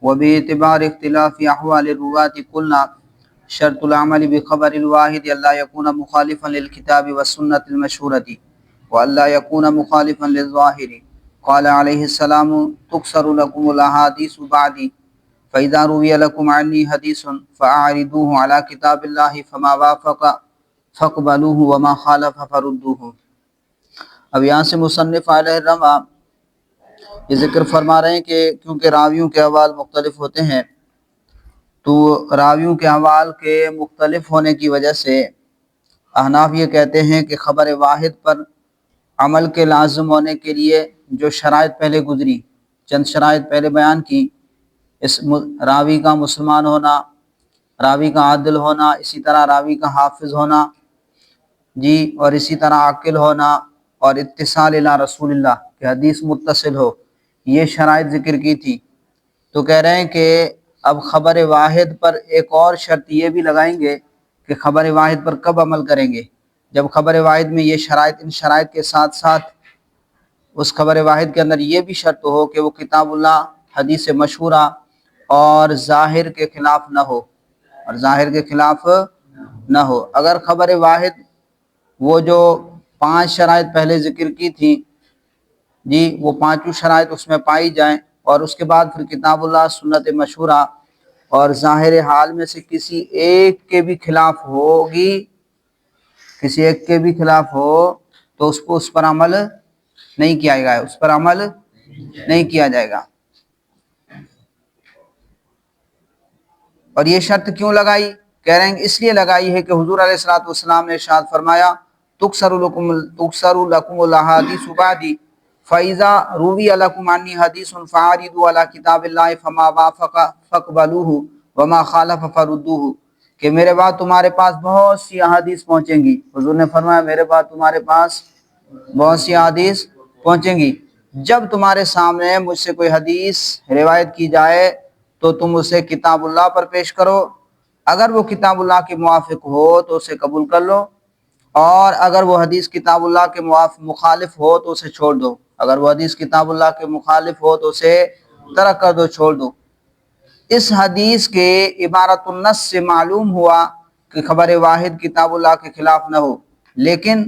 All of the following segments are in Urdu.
وباعتبار اختلاف احوال الرواة قلنا شرط العمل بخبر الواحد الا يكون مخالفا للكتاب والسنة المشهورة والا يكون مخالفا للظاهر. قال عليه السلام تكسر لكم الاحاديث بعدي فاذا روي لكم عني حديث فاعرضوه على كتاب الله فما وافق فاقبلوه وما خالف فردوه. اب یہاں سے مصنف علیہ الرحمہ یہ ذکر فرما رہے ہیں کہ کیونکہ راویوں کے احوال مختلف ہوتے ہیں تو راویوں کے احوال کے مختلف ہونے کی وجہ سے احناف یہ کہتے ہیں کہ خبر واحد پر عمل کے لازم ہونے کے لیے جو شرائط پہلے گزری، چند شرائط پہلے بیان کی، اس راوی کا مسلمان ہونا، راوی کا عادل ہونا، اسی طرح راوی کا حافظ ہونا جی، اور اسی طرح عاقل ہونا، اور اتصال الی رسول اللہ کہ حدیث متصل ہو، یہ شرائط ذکر کی تھی. تو کہہ رہے ہیں کہ اب خبر واحد پر ایک اور شرط یہ بھی لگائیں گے کہ خبر واحد پر کب عمل کریں گے، جب خبر واحد میں یہ شرائط، ان شرائط کے ساتھ ساتھ اس خبر واحد کے اندر یہ بھی شرط ہو کہ وہ کتاب اللہ، حدیث مشہورہ اور ظاہر کے خلاف نہ ہو، اور ظاہر کے خلاف نہ ہو. اگر خبر واحد وہ جو 5 شرائط پہلے ذکر کی تھی جی، وہ 5 شرائط اس میں پائی جائیں، اور اس کے بعد پھر کتاب اللہ، سنت مشہورہ اور ظاہر حال میں سے کسی ایک کے بھی خلاف ہوگی، کسی ایک کے بھی خلاف ہو تو اس پر عمل نہیں کیا جائے گا، اس پر عمل نہیں کیا جائے گا. اور یہ شرط کیوں لگائی؟ کہہ رہے ہیں اس لیے لگائی ہے کہ حضور علیہ الصلوۃ والسلام نے ارشاد فرمایا تکسر لکم الاحادیث بعدی فاذا روی لکم عنی حدیث فاعرضوا علی کتاب اللہ فما وافق فاقبلوہ وما خالف فردوہ، کہ میرے بعد تمہارے پاس بہت سی احادیث پہنچیں گی. حضور نے فرمایا میرے بعد تمہارے پاس بہت سی احادیث پہنچیں گی، جب تمہارے سامنے مجھ سے کوئی حدیث روایت کی جائے تو تم اسے کتاب اللہ پر پیش کرو، اگر وہ کتاب اللہ کے موافق ہو تو اسے قبول کر لو، اور اگر وہ حدیث کتاب اللہ کے مخالف ہو تو اسے چھوڑ دو، اگر وہ حدیث کتاب اللہ کے مخالف ہو تو اسے ترک کر دو، چھوڑ دو. اس حدیث کے عبارت النص سے معلوم ہوا کہ خبر واحد کتاب اللہ کے خلاف نہ ہو، لیکن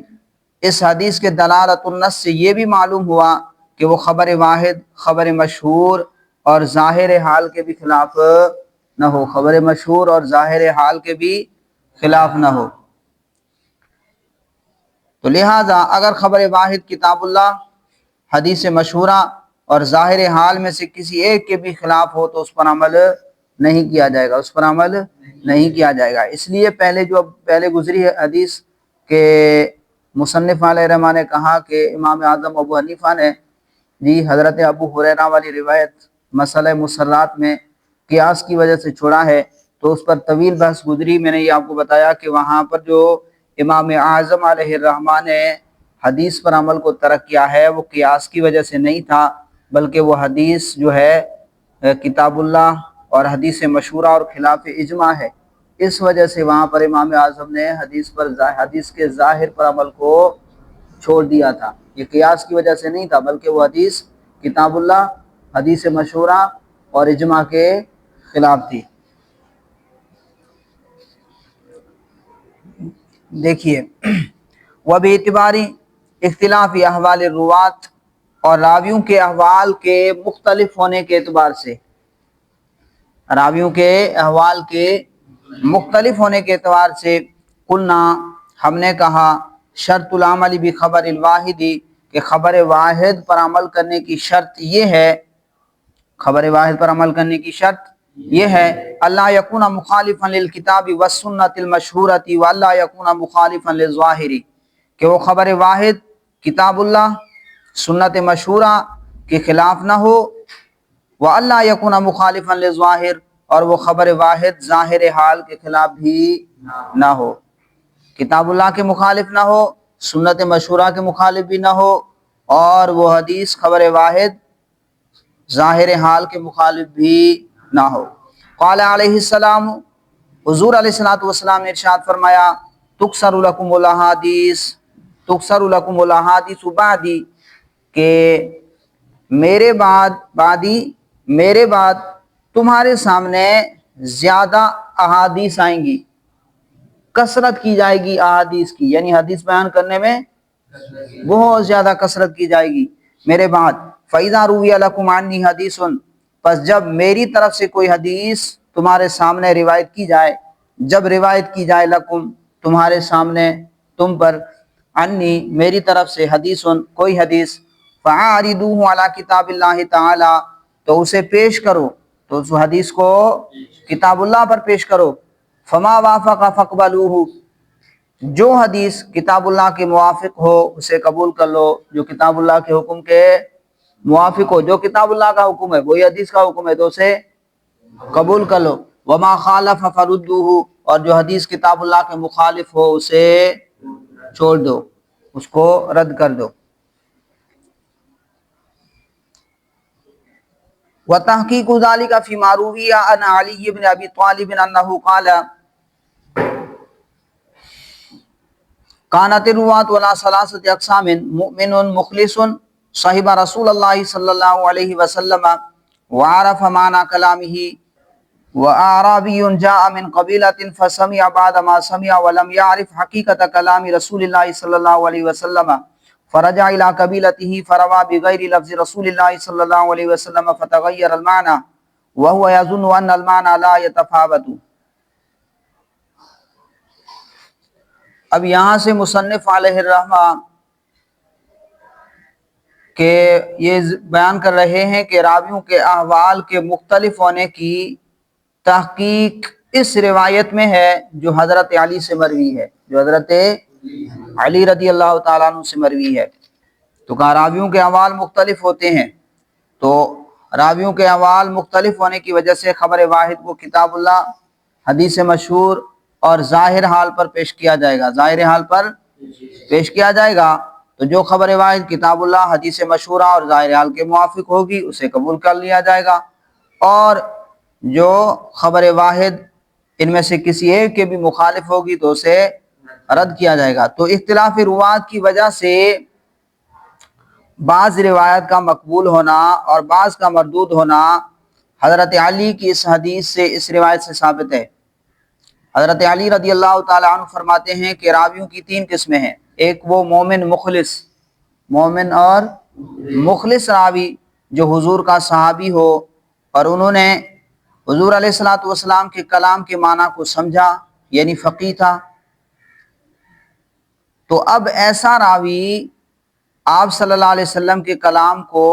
اس حدیث کے دلالت النص سے یہ بھی معلوم ہوا کہ وہ خبر واحد خبر مشہور اور ظاہر حال کے بھی خلاف نہ ہو، خبر مشہور اور ظاہر حال کے بھی خلاف نہ ہو. تو لہٰذا اگر خبر واحد کتاب اللہ، حدیث مشہورہ اور ظاہر حال میں سے کسی ایک کے بھی خلاف ہو تو اس پر عمل نہیں کیا جائے گا، اس پر عمل نہیں کیا جائے گا. اس لیے پہلے گزری حدیث کے مصنف علیہ الرحمہ نے کہا کہ امام اعظم ابو حنیفہ نے جی حضرت ابو ہریرہ والی روایت مسئلہ مسرات میں قیاس کی وجہ سے چھوڑا ہے، تو اس پر طویل بحث گزری. میں نے یہ آپ کو بتایا کہ وہاں پر جو امام اعظم علیہ الرحمہ نے حدیث پر عمل کو ترک کیا ہے وہ قیاس کی وجہ سے نہیں تھا، بلکہ وہ حدیث جو ہے کتاب اللہ اور حدیث مشہورہ اور خلاف اجماع ہے. اس وجہ سے وہاں پر امام اعظم نے حدیث کے ظاہر پر عمل کو چھوڑ دیا تھا. یہ قیاس کی وجہ سے نہیں تھا، بلکہ وہ حدیث کتاب اللہ، حدیث مشہورہ اور اجماع کے خلاف تھی. دیکھیے وباعتبار اختلاف احوال الرواة، اور راویوں کے احوال کے مختلف ہونے کے اعتبار سے، راویوں کے احوال کے مختلف ہونے کے اعتبار سے قلنا ہم نے کہا شرط العمل بخبر الواحد کہ خبر واحد پر عمل کرنے کی شرط یہ ہے، خبر واحد پر عمل کرنے کی شرط یہ ہے اللہ یکون مخالفا للکتاب والسنۃ المشہورۃ والا یکون مخالفا للظاہر، کہ وہ خبر واحد کتاب اللہ، سنت مشہورہ کے خلاف نہ ہو، والا یکون مخالفا للظاہر، اور وہ خبر واحد ظاہر حال کے خلاف بھی نہ ہو، کتاب اللہ کے مخالف نہ ہو، سنت مشہورہ کے مخالف بھی نہ ہو، اور وہ حدیث خبر واحد ظاہر حال کے مخالف بھی نہ ہو. قال علیہ السلام، حضور علیہ الصلوۃ والسلام نے ارشاد فرمایا تکسر لکم الاحادیث بعدی، کہ میرے بعد تمہارے سامنے زیادہ احادیث آئیں گی، کثرت کی جائے گی احادیث کی، یعنی حدیث بیان کرنے میں بہت زیادہ کثرت کی جائے گی میرے بعد۔ فَإِذَا رُوِيَ لَكُمْ عَنِّي حَدِيثٌ، پس جب میری طرف سے کوئی حدیث تمہارے سامنے روایت کی جائے، جب روایت کی جائے لکم تمہارے سامنے، تم پر، عنی میری طرف سے، حدیثٌ کوئی حدیث، فَعَارِضُوهُ عَلَى کتاب اللہ تعالی، تو اسے پیش کرو، تو اس حدیث کو کتاب اللہ پر پیش کرو۔ فما وافق فاقبلوہ، جو حدیث کتاب اللہ کے موافق ہو اسے قبول کر لو، جو کتاب اللہ کے حکم کے موافق ہو، جو کتاب اللہ کا حکم ہے وہی حدیث کا حکم ہے تو اسے قبول کر لو۔ وما خالف فردوہ، اور جو حدیث کتاب اللہ کے مخالف ہو اسے چھوڑ دو، اس کو رد کر دو۔ وتحقیق ذلك فيما روي عن علي بن ابي طالب انه قال كانت الرواة على ثلاثة اقسام: مؤمن مخلص صحب رسول الله صلى الله عليه وسلم وعرف معنى كلامه، وأعرابي جاء من قبيلة فسمع بعد ما سمع ولم يعرف حقيقة كلام رسول الله صلى الله عليه وسلم، فرجع إلى قبيلته فروى بغير لفظ رسول الله صلى الله عليه وسلم فتغير المعنى وهو يظن أن المعنى لا يتفاوت۔ اب یہاں سے مصنف علیہ الرحمہ کہ یہ بیان کر رہے ہیں کہ راویوں کے احوال کے مختلف ہونے کی تحقیق اس روایت میں ہے جو حضرت علی سے مروی ہے، جو حضرت علی رضی اللہ تعالیٰ عنہ سے مروی ہے۔ تو کہا راویوں کے احوال مختلف ہوتے ہیں، تو راویوں کے احوال مختلف ہونے کی وجہ سے خبر واحد کو کتاب اللہ، حدیث مشہور اور ظاہر حال پر پیش کیا جائے گا، ظاہر حال پر پیش کیا جائے گا۔ تو جو خبر واحد کتاب اللہ، حدیث مشہورہ اور ظاہر حال کے موافق ہوگی اسے قبول کر لیا جائے گا، اور جو خبر واحد ان میں سے کسی ایک کے بھی مخالف ہوگی تو اسے رد کیا جائے گا۔ تو اختلاف روایت کی وجہ سے بعض روایت کا مقبول ہونا اور بعض کا مردود ہونا حضرت علی کی اس حدیث سے، اس روایت سے ثابت ہے۔ حضرت علی رضی اللہ تعالیٰ عنہ فرماتے ہیں کہ راویوں کی تین قسمیں ہیں، ایک وہ مومن مخلص، مومن اور مخلص راوی جو حضور کا صحابی ہو اور انہوں نے حضور علیہ الصلوۃ والسلام کے کلام کے معنی کو سمجھا، یعنی فقیہ تھا۔ تو اب ایسا راوی آپ صلی اللہ علیہ وسلم کے کلام کو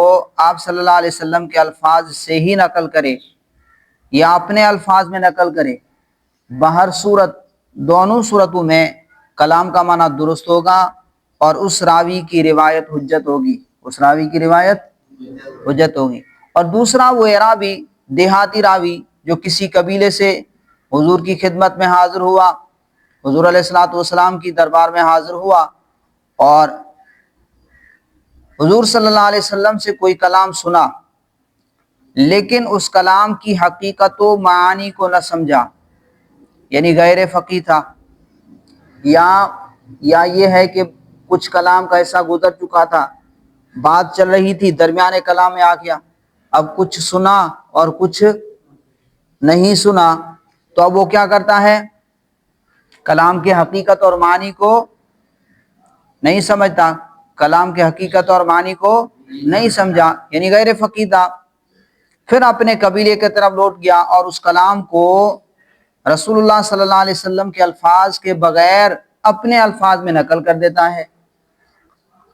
آپ صلی اللہ علیہ وسلم کے الفاظ سے ہی نقل کرے یا اپنے الفاظ میں نقل کرے، بہر صورت دونوں صورتوں میں کلام کا معنی درست ہوگا اور اس راوی کی روایت حجت ہوگی، اس راوی کی روایت حجت ہوگی۔ اور دوسرا وہ راوی، دیہاتی راوی جو کسی قبیلے سے حضور کی خدمت میں حاضر ہوا، حضور علیہ الصلوۃ والسلام کی دربار میں حاضر ہوا اور حضور صلی اللہ علیہ وسلم سے کوئی کلام سنا، لیکن اس کلام کی حقیقت و معانی کو نہ سمجھا، یعنی غیر فقیہ تھا، یا یہ ہے کہ کچھ کلام کا ایسا گزر چکا تھا، بات چل رہی تھی درمیانے کلام میں آ گیا، اب کچھ سنا اور کچھ نہیں سنا، تو اب وہ کیا کرتا ہے، کلام کی حقیقت اور معنی کو نہیں سمجھتا، کلام کی حقیقت اور معنی کو نہیں سمجھا، یعنی غیر فقیہ تھا، پھر اپنے قبیلے کی طرف لوٹ گیا اور اس کلام کو رسول اللہ صلی اللہ علیہ وسلم کے الفاظ کے بغیر اپنے الفاظ میں نقل کر دیتا ہے،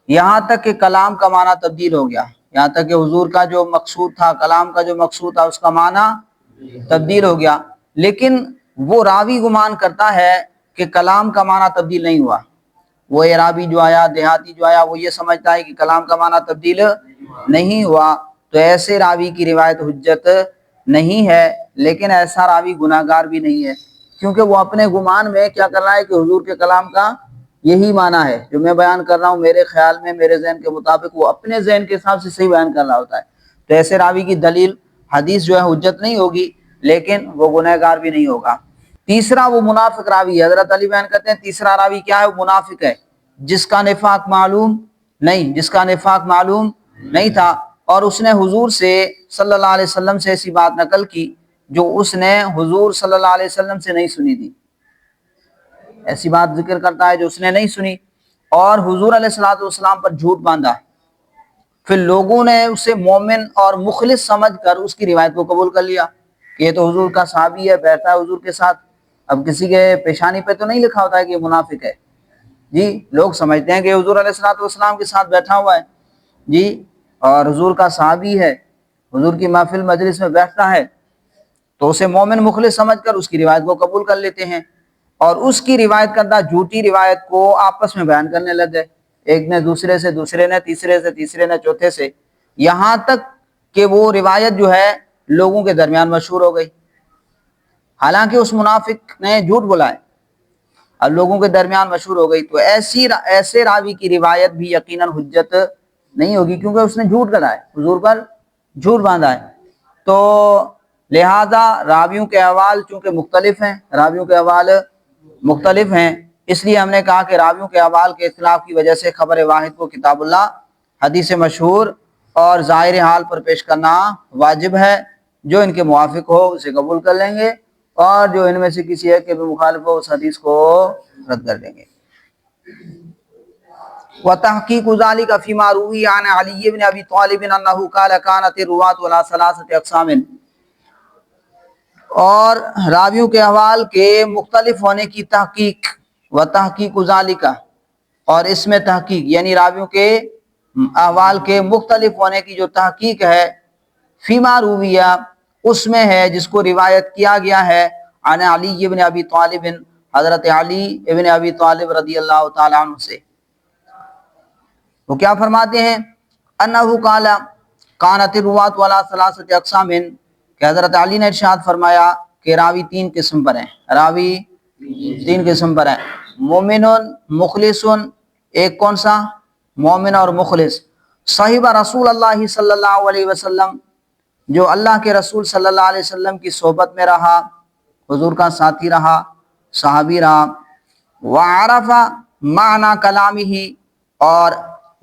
یہاں تک کہ کلام کا معنی تبدیل ہو گیا، یہاں تک کہ حضور کا جو مقصود تھا، کلام کا جو مقصود تھا، اس کا معنی تبدیل ہو گیا، لیکن وہ راوی گمان کرتا ہے کہ کلام کا معنی تبدیل نہیں ہوا، وہ عرابی جو آیا، دیہاتی جو آیا، وہ یہ سمجھتا ہے کہ کلام کا معنی تبدیل نہیں ہوا، تو ایسے راوی کی روایت حجت نہیں ہے، لیکن ایسا راوی گناہ گار بھی نہیں ہے، کیونکہ وہ اپنے گمان میں کیا کر رہا ہے کہ حضور کے کلام کا یہی معنی ہے، جو میں بیان کر رہا ہوں میرے خیال میں، میرے ذہن کے مطابق، وہ اپنے ذہن کے حساب سے صحیح بیان کر رہا ہوتا ہے، تو ایسے راوی کی دلیل حدیث جو ہے حجت نہیں ہوگی، لیکن وہ گناہ گار بھی نہیں ہوگا۔ تیسرا وہ منافق راوی ہے، حضرت علی بیان کرتے ہیں تیسرا راوی کیا ہے، وہ منافق ہے، جس کا نفاق معلوم نہیں، جس کا نفاق معلوم نہیں تھا، اور اس نے حضور سے صلی اللہ علیہ وسلم سے ایسی بات نقل کی جو اس نے حضور صلی اللہ علیہ وسلم سے نہیں سنی تھی، ایسی بات ذکر کرتا ہے جو اس نے نہیں سنی، اور حضور علیہ الصلوۃ والسلام پر جھوٹ باندھا ہے۔ پھر لوگوں نے اسے مومن اور مخلص سمجھ کر اس کی روایت کو قبول کر لیا کہ یہ تو حضور کا صحابی ہے، بیٹھا ہے حضور کے ساتھ۔ اب کسی کے پیشانی پہ تو نہیں لکھا ہوتا ہے کہ یہ منافق ہے، جی لوگ سمجھتے ہیں کہ حضور علیہ الصلوۃ والسلام کے ساتھ بیٹھا ہوا ہے، جی اور حضور کا صحابی ہے، حضور کی محفل مجلس میں بیٹھتا ہے، تو اسے مومن مخلص سمجھ کر اس کی روایت کو قبول کر لیتے ہیں، اور اس کی روایت کردہ جھوٹی روایت کو آپس میں بیان کرنے لگ گئے، ایک نے دوسرے سے، دوسرے نے تیسرے سے، تیسرے نے چوتھے سے، یہاں تک کہ وہ روایت جو ہے لوگوں کے درمیان مشہور ہو گئی، حالانکہ اس منافق نے جھوٹ بولا ہے، اب لوگوں کے درمیان مشہور ہو گئی۔ تو ایسے راوی کی روایت بھی یقیناً حجت نہیں ہوگی، کیونکہ اس نے جھوٹ گڑھا ہے، حضور پر جھوٹ باندھا ہے۔ تو لہذا راویوں کے احوال چونکہ مختلف ہیں، راویوں کے احوال مختلف ہیں، اس لیے ہم نے کہا کہ راویوں کے احوال کے اختلاف کی وجہ سے خبر واحد کو کتاب اللہ، حدیث مشہور اور ظاہر حال پر پیش کرنا واجب ہے، جو ان کے موافق ہو اسے قبول کر لیں گے، اور جو ان میں سے کسی ایک کے بھی مخالف ہو اس حدیث کو رد کر دیں گے۔ وتحقیق ذلك فيما روي عن علي بن ابي طالب انه قال كانت الرواة على ثلاثه اقسام، اور راویوں کے احوال کے مختلف ہونے کی تحقیق، وتحقیق ذلك اور اس میں تحقیق یعنی راویوں کے احوال کے مختلف ہونے کی جو تحقیق ہے، فیما رویہ اس میں ہے جس کو روایت کیا گیا ہے، عن علی بن ابی طالب حضرت علی ابن ابی طالب رضی اللہ تعالیٰ عنہ سے، وہ کیا فرماتے ہیں، انہو قال کانت الرواة علی ثلاثة اقسام، کہ حضرت علی نے ارشاد فرمایا کہ راوی تین قسم پر ہیں، راوی تین قسم پر ہیں، مومن مخلص، ایک کون سا، مومن اور مخلص، صاحب رسول اللہ صلی اللہ علیہ وسلم، جو اللہ کے رسول صلی اللہ علیہ وسلم کی صحبت میں رہا، حضور کا ساتھی رہا، صحابی رہا، وعرف معنی کلامہ، اور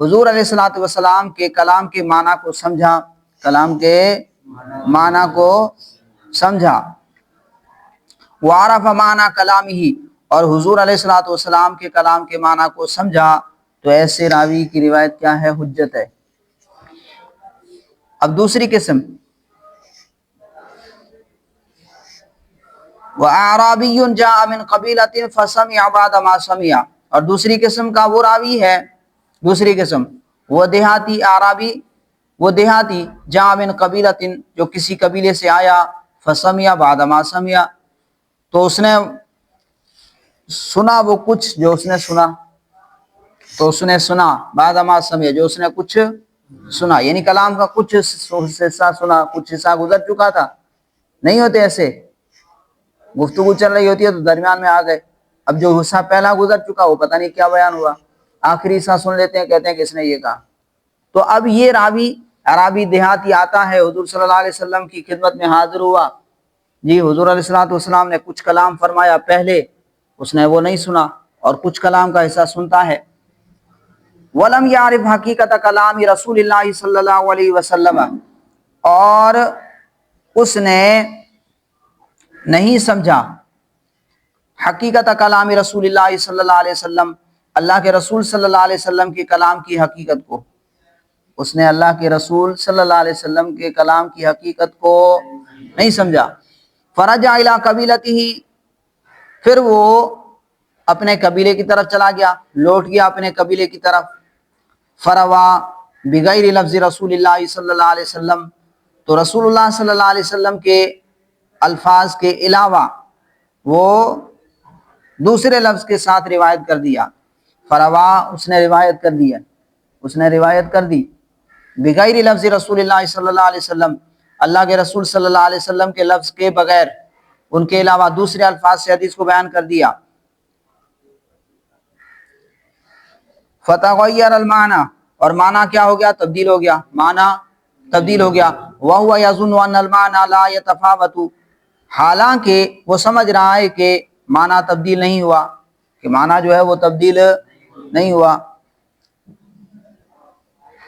حضور علیہ الصلوۃ والسلام کے کلام کے معنی کو سمجھا، کلام کے معنی کو سمجھا، وعرف معنی کلامہ، اور حضور علیہ الصلوۃ والسلام کے کلام کے معنی کو سمجھا، تو ایسے راوی کی روایت کیا ہے، حجت ہے۔ اب دوسری قسم، وَأَعْرَابِيٌّ جَاءَ مِنْ قَبِيلَةٍ فَسَمِعَ بَعْدَ مَا سَمِعَ، اور دوسری قسم کا وہ راوی ہے، دوسری قسم وہ دیہاتی، اعرابی وہ دیہاتی، جاء من قبیلۃ جو کسی قبیلے سے آیا، فسمع بعد ما سمع تو اس نے سنا وہ کچھ جو اس نے سنا، تو اس نے سنا، بعد ما سمع جو اس نے کچھ سنا، یعنی کلام کا کچھ حصہ سنا، کچھ حصہ گزر چکا تھا، نہیں ہوتے ایسے، گفتگو چل رہی ہوتی ہے تو درمیان میں آ گئے، اب جو حصہ پہلا گزر چکا وہ پتہ نہیں کیا بیان ہوا، آخری حصہ سن لیتے ہیں، کہتے ہیں کہ اس نے یہ کہا۔ تو اب یہ راوی عربی دیہاتی آتا ہے، حضور صلی اللہ علیہ وسلم کی خدمت میں حاضر ہوا، جی حضور علیہ الصلوۃ والسلام نے کچھ کلام فرمایا پہلے، اس نے وہ نہیں سنا، اور کچھ کلام کا حصہ سنتا ہے، وَلَمْ يَعْرِفْ حَقِيقَةَ كَلَامِ رسول اللہ صلی اللہ علیہ وسلم، اور اس نے نہیں سمجھا حقیقت کلام رسول اللہ صلی اللہ علیہ وسلم، اللہ کے رسول صلی اللہ علیہ وسلم کے کلام کی حقیقت کو، اس نے اللہ کے رسول صلی اللہ علیہ وسلم کے کلام کی حقیقت کو نہیں سمجھا، فرجع الی قبیلتہ، پھر وہ اپنے قبیلے کی طرف چلا گیا، لوٹ گیا اپنے قبیلے کی طرف، فروا بغیر لفظ رسول اللہ صلی اللہ علیہ وسلم، تو رسول اللہ صلی اللہ علیہ وسلم کے الفاظ کے علاوہ وہ دوسرے لفظ کے ساتھ روایت کر دیا، فروا اس نے روایت کر دیا، اس نے روایت کر دی، بغیر لفظ رسول اللہ صلی اللہ علیہ وسلم، اللہ کے رسول صلی اللہ علیہ وسلم کے لفظ کے بغیر، ان کے علاوہ دوسرے الفاظ سے حدیث کو بیان کر دیا، فتغیر المعنی، اور معنی کیا ہو گیا، تبدیل ہو گیا، معنی تبدیل ہو گیا، وَهُوَ يَظُنُّ أَنَّ الْمَعْنَى لَا يَتَفَاوَتُ، حالانکہ وہ سمجھ رہا ہے کہ معنی تبدیل نہیں ہوا، کہ معنی جو ہے وہ تبدیل نہیں ہوا،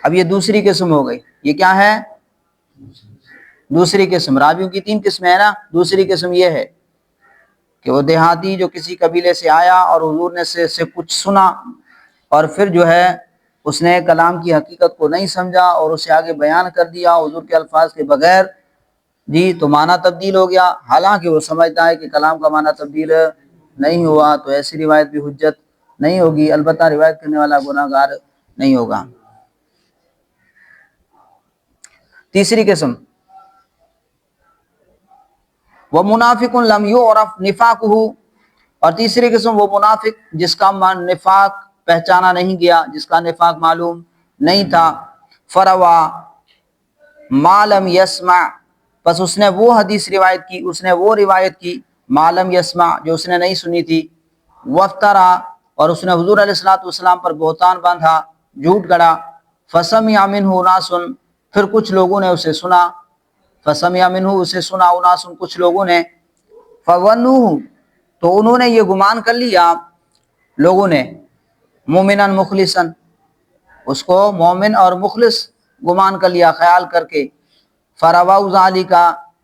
اب یہ دوسری قسم ہو گئی. یہ کیا ہے؟ دوسری قسم. راویوں کی 3 قسمیں ہیں نا. دوسری قسم یہ ہے کہ وہ دیہاتی جو کسی قبیلے سے آیا اور حضور نے سے کچھ سنا اور پھر جو ہے اس نے کلام کی حقیقت کو نہیں سمجھا اور اسے آگے بیان کر دیا حضور کے الفاظ کے بغیر، جی، تو معنی تبدیل ہو گیا، حالانکہ وہ سمجھتا ہے کہ کلام کا معنی تبدیل نہیں ہوا، تو ایسی روایت بھی حجت نہیں ہوگی، البتہ روایت کرنے والا گناہ گار نہیں ہوگا. تیسری قسم، وہ منافق لم یعرف نفاقہ، اور تیسری قسم وہ منافق جس کا نفاق پہچانا نہیں گیا، جس کا نفاق معلوم نہیں تھا. فروا ما لم یسمع، پس اس نے وہ حدیث روایت کی، اس نے وہ روایت کی ما لم یسمع جو اس نے نہیں سنی تھی. وفترا، اور اس نے حضور علیہ الصلوۃ والسلام پر بہتان باندھا، جھوٹ گڑا. فسمع منہ ناس، پھر کچھ لوگوں نے اسے سنا. فسمع منہ، اسے سنا، اناس، کچھ لوگوں نے. فظنوہ، تو انہوں نے یہ گمان کر لیا لوگوں نے، مومنا مخلصا، اس کو مومن اور مخلص گمان کر لیا خیال کر کے. فرواؤ ذالک،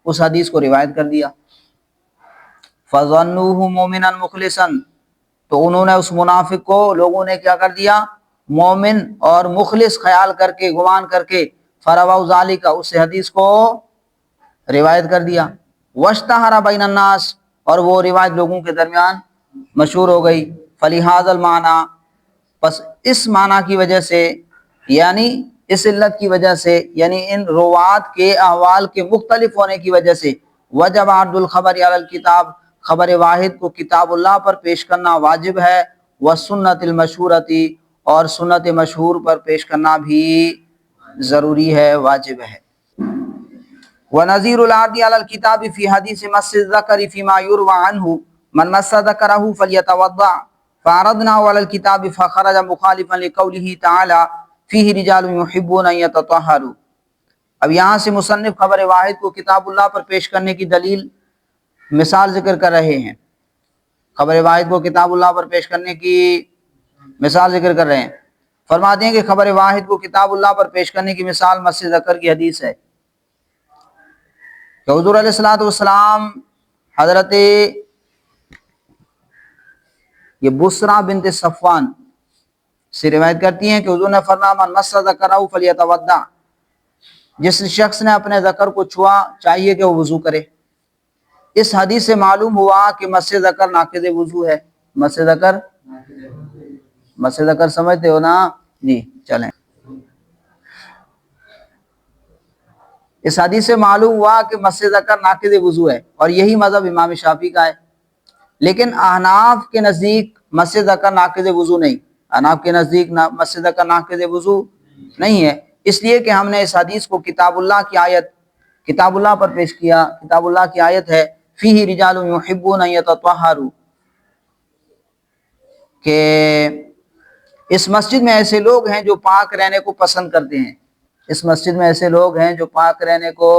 اس حدیث کو روایت کر دیا. فظنوہ مومنا مخلصا، تو انہوں نے اس منافق کو لوگوں نے کیا کر دیا؟ مومن اور مخلص خیال کر کے، گمان کر کے. فرواؤ ذالک، اس حدیث کو روایت کر دیا. واشتہر بین الناس، اور وہ روایت لوگوں کے درمیان مشہور ہو گئی. فلہذا المعنی، پس اس معنی کی وجہ سے، یعنی اس علت کی وجہ سے، یعنی ان روات کے احوال کے مختلف ہونے کی وجہ سے، وجب عرض الخبر علی الکتاب، خبر واحد کو کتاب اللہ پر پیش کرنا واجب ہے. والسنت المشہورتی، اور سنت مشہور پر پیش کرنا بھی ضروری ہے، واجب ہے. ونظیر العرض علی الکتاب فی حدیث مس الذکر فیما یروى عنہ من مس ذکرہ فلیتوضع، فعرضنا علی الکتاب فخرج مخالفا لقولہ تعالی فیہ رجال یحبون ان یتطہروا. اب یہاں سے مصنف خبر واحد کو کتاب اللہ پر پیش کرنے کی دلیل، مثال ذکر کر رہے ہیں. خبر واحد کو کتاب اللہ پر پیش کرنے کی مثال ذکر کر رہے ہیں. فرماتے ہیں کہ خبر واحد کو کتاب اللہ پر پیش کرنے کی مثال مس ذکر کی حدیث ہے کہ حضور علیہ الصلوۃ والسلام حضرت یہ بسرا بنت صفوان سے روایت کرتی ہیں کہ حضور نے فرمایا من مس ذکرہ فلیتوضع، جس شخص نے اپنے ذکر کو چھوا چاہیے کہ وہ وضو کرے. اس حدیث سے معلوم ہوا کہ مس ذکر ناقض وضو ہے. مس ذکر سمجھتے ہو نا؟ جی چلیں. اس حدیث سے معلوم ہوا کہ مس ذکر ناقض وضو ہے، اور یہی مذہب امام شافعی کا ہے. لیکن احناف کے نزدیک مس ذکر ناقض وضو نہیں، احناف کے نزدیک مس ذکر ناقض وضو نہیں ہے، اس لیے کہ ہم نے اس حدیث کو کتاب اللہ کی آیت، کتاب اللہ پر پیش کیا. کتاب اللہ کی آیت ہے فیہ رجال یحبون ان یتطہروا، کہ اس مسجد میں ایسے لوگ ہیں جو پاک رہنے کو پسند کرتے ہیں. اس مسجد میں ایسے لوگ ہیں جو پاک رہنے کو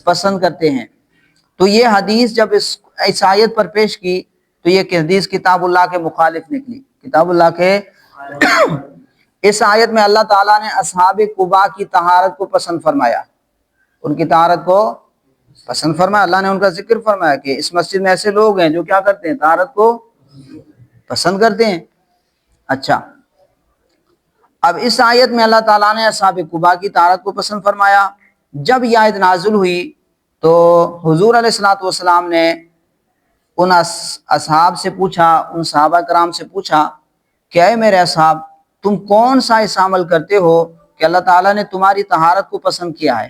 پسند کرتے ہیں. تو یہ حدیث جب اس آیت پر پیش کی تو یہ حدیث کتاب اللہ کے مخالف نکلی. کتاب اللہ کے اس آیت میں اللہ تعالیٰ نے اصحاب قباء کی طہارت کو پسند فرمایا، ان کی طہارت کو پسند فرمایا. اللہ نے ان کا ذکر فرمایا کہ اس مسجد میں ایسے لوگ ہیں جو کیا کرتے ہیں؟ طہارت کو پسند کرتے ہیں. اچھا، اب اس آیت میں اللہ تعالیٰ نے اصحاب قباء کی طہارت کو پسند فرمایا. جب یہ آیت نازل ہوئی تو حضور علیہ الصلوۃ والسلام نے ان اصحاب سے پوچھا، ان صحابہ کرام سے پوچھا کہ اے میرے اصحاب، تم کون سا ایسا عمل کرتے ہو کہ اللہ تعالیٰ نے تمہاری طہارت کو پسند کیا ہے؟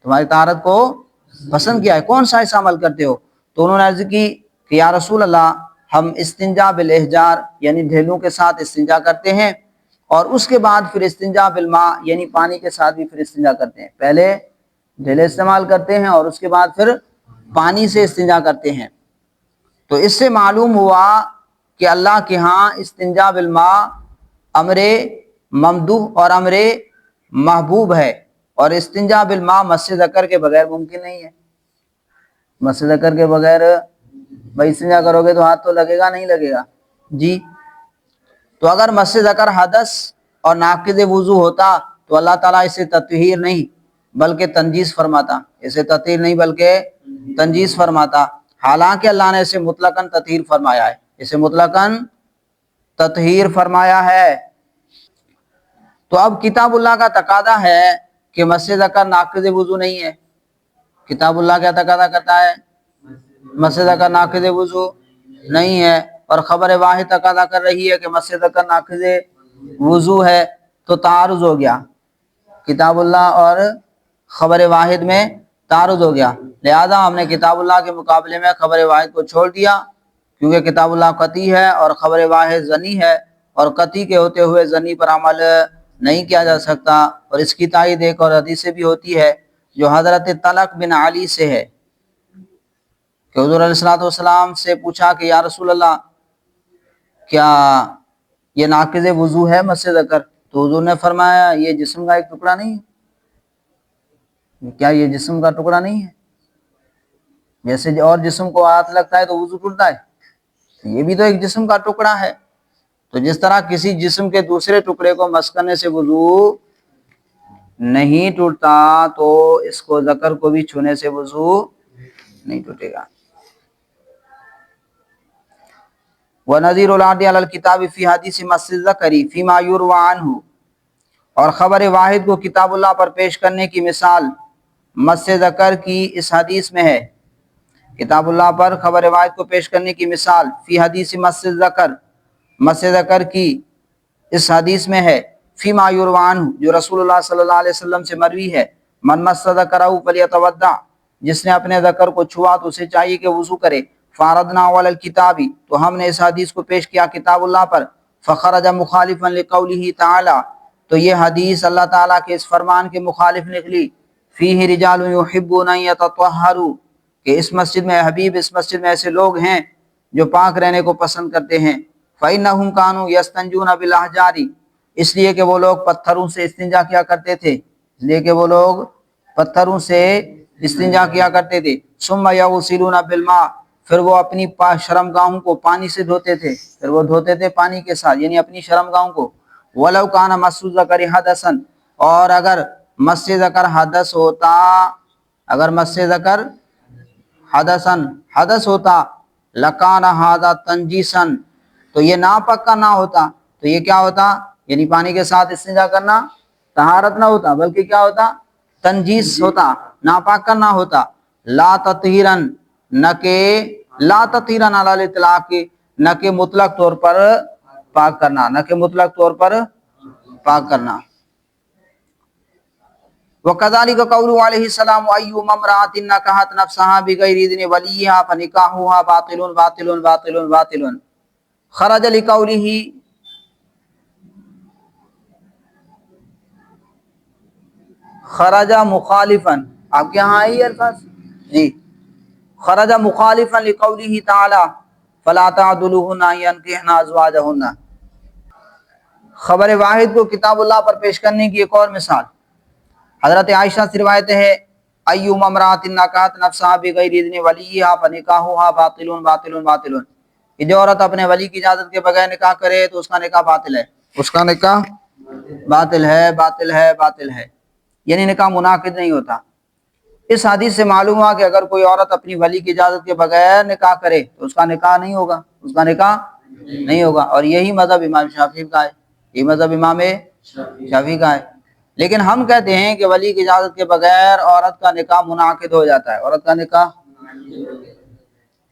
تمہاری طہارت کو پسند کیا ہے، کون سا ایسا عمل کرتے ہو؟ تو انہوں نے عرض کی کہ یا رسول اللہ، ہم استنجا بالاحجار یعنی ڈھیلوں کے ساتھ استنجا کرتے ہیں، اور اس کے بعد پھر استنجا بالماء یعنی پانی کے ساتھ بھی پھر استنجا کرتے ہیں. پہلے ڈھیلے استعمال کرتے ہیں اور اس کے بعد پھر پانی سے استنجا کرتے ہیں. تو اس سے معلوم ہوا کہ اللہ کے ہاں استنجا بالماء امر ممدوح اور امر محبوب ہے، اور استنجا بالماء مس ذکر کے بغیر ممکن نہیں ہے. مس ذکر کے بغیر بھائی استنجا کرو گے تو ہاتھ تو لگے گا نہیں لگے گا؟ جی. تو اگر مس ذکر حدث اور ناقض وضو ہوتا تو اللہ تعالیٰ اسے تطہیر نہیں بلکہ تنجیس فرماتا، اسے تطہیر نہیں بلکہ تنجیس فرماتا، حالانکہ اللہ نے اسے مطلقاً تطہیر فرمایا ہے، اسے مطلقاً تطہیر فرمایا ہے۔ تو اب کتاب اللہ کا تقاضا ہے کہ مس ذکر ناقض وضو نہیں ہے۔ کتاب اللہ کیا تقاضا کرتا ہے؟ مس ذکر ناقض وضو نہیں ہے، اور خبر واحد تقاضا کر رہی ہے کہ مس ذکر ناقض وضو ہے، تو تعارض ہو گیا، کتاب اللہ اور خبر واحد میں تعارض ہو گیا، لہذا ہم نے کتاب اللہ کے مقابلے میں خبر واحد کو چھوڑ دیا، کیونکہ کتاب اللہ قطعی ہے اور خبر واحد ظنی ہے، اور قطعی کے ہوتے ہوئے ظنی پر عمل نہیں کیا جا سکتا۔ اور اس کی تائید ایک اور حدیث سے بھی ہوتی ہے جو حضرت طلق بن علی سے ہے کہ حضور علیہ الصلوۃ والسلام سے پوچھا کہ یا رسول اللہ کیا یہ ناقض وضو ہے مس ذکر؟ تو حضور نے فرمایا یہ جسم کا ایک ٹکڑا نہیں ہے، کیا یہ جسم کا ٹکڑا نہیں ہے؟ جیسے اور جسم کو ہاتھ لگتا ہے تو وضو ٹوٹتا ہے، یہ بھی تو ایک جسم کا ٹکڑا ہے، تو جس طرح کسی جسم کے دوسرے ٹکڑے کو مس کرنے سے وضو نہیں ٹوٹتا تو اس کو ذکر کو بھی چھونے سے وضو نہیں ٹوٹے گا۔ وَنَظِيرُ الْعَرْضِ عَلَى الْكِتَابِ فِي حَدِيثِ مَسِّ الذَّكَرِ فِيمَا يُرْوَى عَنْهُ، اور خبر واحد کو کتاب اللہ پر پیش کرنے کی مثال مس ذکر کی اس حدیث میں ہے۔ کتاب اللہ پر خبر واحد کو پیش کرنے کی مثال فی حدیث مس الذکر، مس ذکر کی اس حدیث میں ہے، فیما یروی عنہ، جو رسول اللہ صلی اللہ علیہ وسلم سے مروی ہے، من مس ذکرہ فلیتودع، جس نے اپنے ذکر کو چھوا تو اسے چاہیے کہ وضو کرے، فعرضنا علی الکتاب، تو ہم نے اس حدیث کو پیش کیا کتاب اللہ پر، فخرج مخالفا لقولہ تعالی، تو یہ حدیث اللہ تعالیٰ کے اس فرمان کے مخالف نکلی، فیہ رجال یحبون ان یتطہروا، کہ اس مسجد میں حبیب، اس مسجد میں ایسے لوگ ہیں جو پاک رہنے کو پسند کرتے ہیں، فإنہم کانوا یستنجون بالاحجار، اس لیے کہ وہ لوگ پتھروں سے استنجا کیا کرتے تھے، اس لیے کہ وہ لوگ پتھروں سے استنجا کیا کرتے تھے، ثم یغسلون بالماء، پھر وہ اپنی شرمگاہوں کو پانی سے دھوتے تھے، پھر وہ دھوتے تھے پانی کے ساتھ، یعنی اپنی شرمگاہوں کو، وَلَوْ كَانَ مَسُّ الذَّكَرِ حَدَثًا، اور اگر مس ذکر حدث ہوتا، اگر مس ذکر حدث ہوتا، لَكَانَ هَذَا تَنْجِيسًا، تو یہ ناپاک کا نہ ہوتا، تو یہ کیا ہوتا؟ یعنی پانی کے ساتھ استنجا کرنا طہارت نہ ہوتا بلکہ کیا ہوتا؟ تنجیس ہوتا، ناپاک کا نہ ہوتا، لا تطہیرن، نہ کہ لا تطہیرن علی الاطلاق، نہ کہ مطلق طور پر پاک کرنا، نہ کہ مطلق طور پر پاک کرنا۔ وَكَذَلِكَ قَوْلُهُ عَلَيْهِ السَّلَامُ أَيُّمَا امْرَأَةٍ نَكَحَتْ نَفْسَهَا بِغَيْرِ إِذْنِ وَلِيِّهَا فَنِكَاحُهَا بَاطِلٌ بَاطِلٌ بَاطِلٌ بَاطِلٌ، خرج لقوله، خرج مخالفا، آپ کے یہاں آئی الفاظ جی، خرج مخالفا لقوله تعالی فلا تعضلوهن ان ينكحن ازواجهن، خبر واحد کو کتاب اللہ پر پیش کرنے کی ایک اور مثال حضرت عائشہ سے روایت ہے، ایما امرأۃ نکحت نفسها بغیر اذن ولیها فنکاحها باطل باطل باطل، کہ جو عورت اپنے ولی کی اجازت کے بغیر نکاح کرے تو اس کا نکاح باطل ہے، اس کا نکاح باطل ہے باطل ہے باطل ہے، یعنی نکاح منعقد نہیں ہوتا۔ اس حدیث سے معلوم ہوا کہ اگر کوئی عورت اپنی ولی کی اجازت کے بغیر نکاح کرے تو اس کا نکاح نہیں ہوگا، اس کا نکاح نہیں ہوگا، اور یہی مذہب امام شافعی کا ہے، یہ مذہب امام شافعی کا ہے۔ لیکن ہم کہتے ہیں کہ ولی کی اجازت کے بغیر عورت کا نکاح منعقد ہو جاتا ہے، عورت کا نکاح،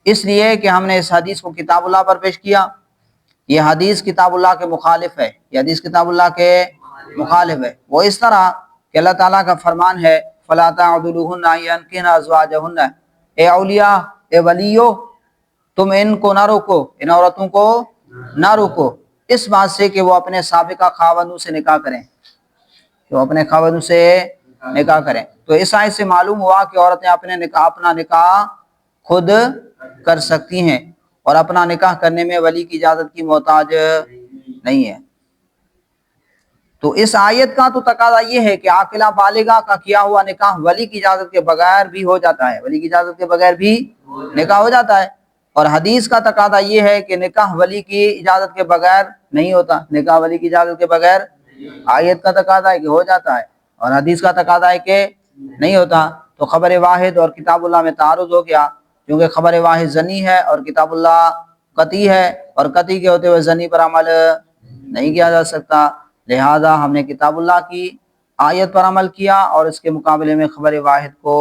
اس لیے کہ ہم نے اس حدیث کو کتاب اللہ پر پیش کیا، یہ حدیث کتاب اللہ کے مخالف ہے، یہ حدیث کتاب اللہ کے مخالف ہے، وہ اس طرح کہ اللہ تعالیٰ کا فرمان ہے فَلَا تَعْضُلُوهُنَّ أَن يَنكِحْنَ أَزْوَاجَهُنَّ، اے اولیاء، اے ولیو، تم ان کو نہ روکو، ان عورتوں کو نہ روکو اس بات سے کہ وہ اپنے سابقہ خاوندوں سے نکاح کریں، کہ وہ اپنے خاوندوں سے نکاح کریں۔ تو اس آیت سے معلوم ہوا کہ عورتیں اپنا نکاح خود کر سکتی ہیں اور اپنا نکاح کرنے میں ولی کی اجازت کی محتاج نہیں ہے۔ تو اس آیت کا تو تقاضا یہ ہے کہ عاقلہ بالغہ کا کیا ہوا نکاح ولی کی اجازت کے بغیر بھی ہو جاتا ہے، ولی کی اجازت کے بغیر بھی نکاح ہو جاتا ہے، اور حدیث کا تقاضا یہ ہے کہ نکاح ولی کی اجازت کے بغیر نہیں ہوتا، نکاح ولی کی اجازت کے بغیر آیت کا تقاضا ہے کہ ہو جاتا ہے اور حدیث کا تقاضا ہے کہ نہیں ہوتا، تو خبر واحد اور کتاب اللہ میں تعارض ہو گیا، کیونکہ خبر واحد ظنی ہے اور کتاب اللہ قطعی ہے، اور قطعی کے ہوتے ہوئے ظنی پر عمل نہیں کیا جا سکتا، لہذا ہم نے کتاب اللہ کی آیت پر عمل کیا اور اس کے مقابلے میں خبر واحد کو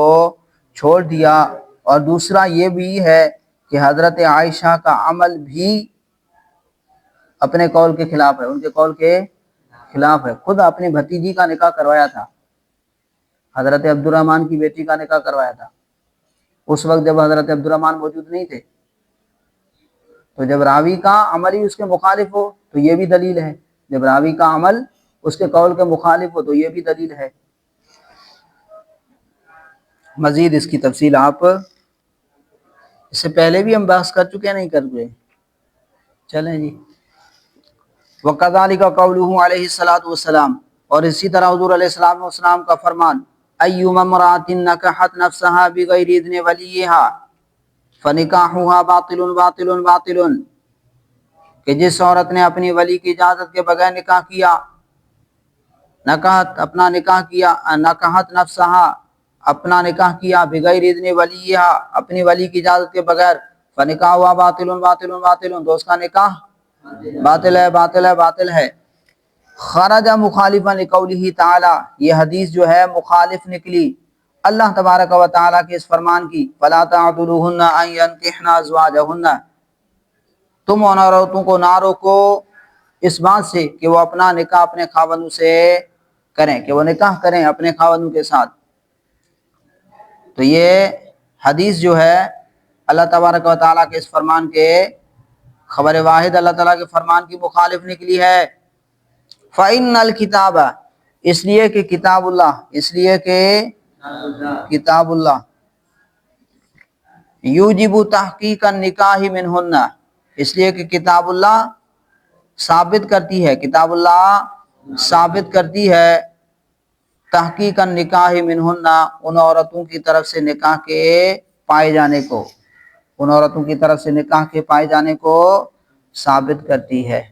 چھوڑ دیا۔ اور دوسرا یہ بھی ہے کہ حضرت عائشہ کا عمل بھی اپنے قول کے خلاف ہے، ان کے قول کے خلاف ہے، خود اپنی بھتیجی کا نکاح کروایا تھا، حضرت عبد الرحمن کی بیٹی کا نکاح کروایا تھا اس وقت جب حضرت عبد الرحمن موجود نہیں تھے۔ تو جب راوی کا عمل ہی اس کے مخالف ہو تو یہ بھی دلیل ہے، جب راوی کا عمل اس کے قول کے مخالف ہو تو یہ بھی دلیل ہے۔ مزید اس کی تفصیل آپ اس سے پہلے بھی ہم بحث کر چکے ہیں، نہیں کر چکے، چلیں جی۔ وَكَذَلِكَ قَوْلُهُ علیہ الصلوۃ والسلام، اور اسی طرح حضور علیہ السلام والسلام کا فرمان، أَيُّمَا امْرَأَةٍ نَكَحَتْ نَفْسَهَا بِغَيْرِ إِذْنِ وَلِيِّهَا فَنِكَاحُهَا باطل باطل باطل، کہ جس عورت نے اپنی ولی کی اجازت کے بغیر نکاح کیا، اپنا نکاح کیا، نکحت نفسها، اپنا نکاح کیا، بغیر اذن ولیہا، اپنی ولی کی اجازت کے بغیر، فنکاحها باطل باطل باطل، تو اس کا نکاح باطل ہے باطل ہے باطل ہے۔ خرج مخالفا لقولہ تعالی، یہ حدیث جو ہے مخالف نکلی اللہ تبارک و تعالی کے اس فرمان کی، فلا تعضلوهن ان ينكحن ازواجهن، تم ان عورتوں کو نہ روکو اس بات سے کہ وہ اپنا نکاح اپنے خاوندوں سے کریں، کہ وہ نکاح کریں اپنے خاوندوں کے ساتھ۔ تو یہ حدیث جو ہے اللہ تبارک و تعالیٰ کے اس فرمان کے خبر واحد اللہ تعالیٰ کے فرمان کی مخالف نکلی ہے۔ فَإِنَّ الْكِتَابَ، اس لیے کہ کتاب اللہ، اس لیے کہ کتاب اللہ یوجب تحقیق النکاح منہن، اس لیے کہ کتاب اللہ ثابت کرتی ہے، کتاب اللہ ثابت کرتی ہے تحقیق النکاح منہن، ان عورتوں کی طرف سے نکاح کے پائے جانے کو، ان عورتوں کی طرف سے نکاح کے پائے جانے کو ثابت کرتی ہے۔